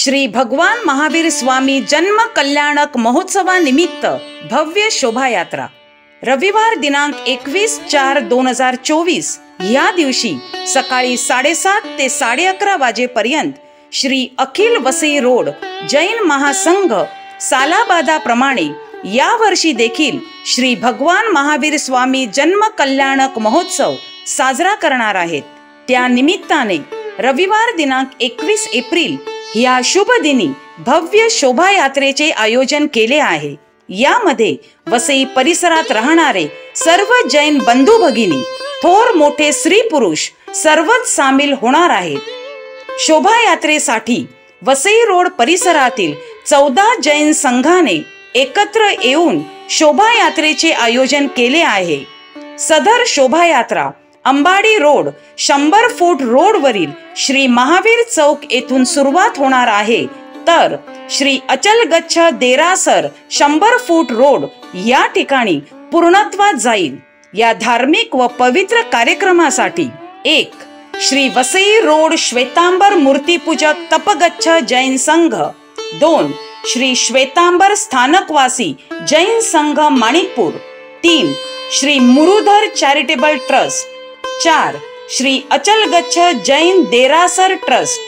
श्री भगवान महावीर स्वामी जन्म कल्याणक महोत्सवानिमित्त भव्य शोभायात्रा रविवार दिनांक 21/4/2024 या दिवशी सकाळी 7:30 ते 11:30 वाजेपर्यंत श्री अखिल वसई रोड जैन महासंघ सालाबादाप्रमाणे या वर्षी देखील श्री भगवान महावीर स्वामी जन्म कल्याणक महोत्सव साजरा करणार आहेत। त्या निमित्ताने रविवार दिनांक 21 एप्रिल या शुभ दिनी भव्य शोभायात्रेचे आयोजन केले आहे। यामध्ये वसई परिसरात राहणारे सर्व जैन बंधू भगिनी, थोर मोठे स्त्री पुरुष सर्वच सामील होणार आहेत। शोभायात्रेसाठी वसई रोड परिसरातील 14 जैन संघाने एकत्र येऊन शोभायात्रेचे आयोजन केले आहे। सदर शोभायात्रा अंबाडी रोड 100 फूट रोडवरील श्री महावीर चौक येथून सुरुवात होणार आहे, तर श्री अचल गच्छ देरासर 100 फूट रोड या ठिकाणी पूर्णत्वात जाईल। या धार्मिक व पवित्र कार्यक्रमासाठी 1. श्री वसई रोड श्वेतांबर मूर्तिपूजक तपगच्छ जैन संघ, 2. श्री श्वेतांबर स्थानकवासी जैन संघ माणिकपूर, 3. Shri Murudhar charitable trust, 4. श्री अचल गच्छ जैन देरासर ट्रस्ट,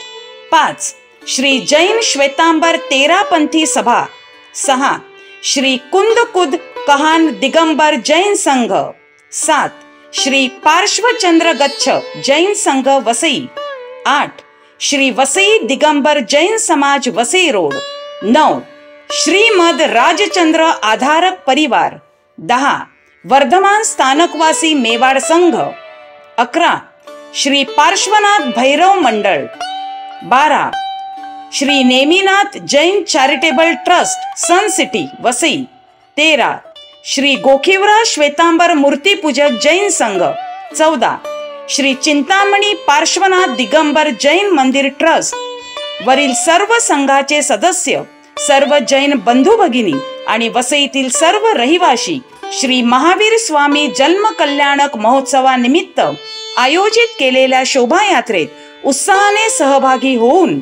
5. श्री जैन श्वेतांबर तेरापंथी सभा, 6. श्री कुंदकुद कहान दिगंबर जैन संघ, 7. श्री पार्श्वचंद्र गच्छ जैन संघ वसई, 8. श्री वसई दिगंबर जैन समाज वसई रोड, 9. श्रीमद राजचंद्र आधारक परिवार, 10. वर्धमान स्थानकवासी मेवाड संघ, 11. श्री पार्श्वनाथ भैरव मंडळ, 12. श्री नेमिनाथ जैन चॅरिटेबल ट्रस्ट सन सिटी वसई, 13. श्री गोखीवरा श्वेतांबर मूर्तिपूजक जैन संघ, 14. श्री चिंतामणी पार्श्वनाथ दिगंबर जैन मंदिर ट्रस्ट। वरील सर्व संघाचे सदस्य, सर्व जैन बंधू भगिनी आणि वसईतील सर्व रहिवासी श्री महावीर स्वामी जन्म कल्याणक महोत्सवानिमित्त आयोजित केलेल्या शोभायात्रेत उत्साहाने सहभागी होऊन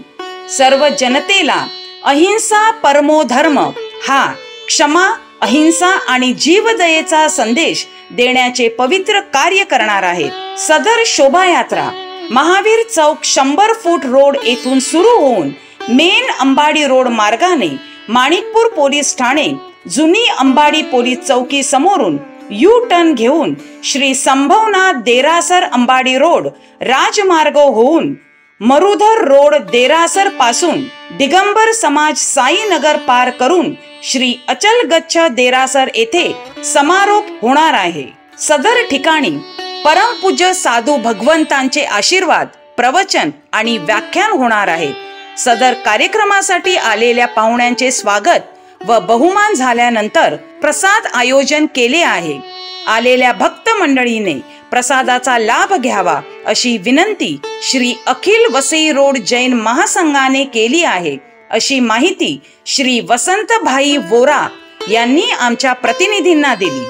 सर्व जनतेला अहिंसा परमो धर्म हा क्षमा, अहिंसा आणि जीवदयेचा संदेश देण्याचे पवित्र कार्य करणार आहेत। सदर शोभायात्रा महावीर चौक 100 फूट रोड येथून सुरू होऊन मेन अंबाडी रोड मार्गाने माणिकपूर पोलीस ठाणे जुनी अंबाडी पोलीस चौकी समोरून यू टर्न घेऊन श्री संभवनाथ देरासर अंबाडी रोड राजमार्ग होऊन मरुधर रोड देरासर पासून दिगंबर समाज साईनगर पार करून श्री अचल गच्छ देरासर येथे समारोप होणार आहे। सदर ठिकाणी परमपूज्य साधू भगवंतांचे आशीर्वाद, प्रवचन आणि व्याख्यान होणार आहेत। सदर कार्यक्रमासाठी आलेल्या पाहुण्यांचे स्वागत व बहुमान झाल्यानंतर प्रसाद आयोजन केले आहे। आलेल्या भक्त मंडळीने प्रसादाचा लाभ घ्यावा अशी विनंती श्री अखिल वसई रोड जैन महासंघाने केली आहे, अशी माहिती श्री वसंत भाई वोरा यांनी आमच्या प्रतिनिधींना दिली।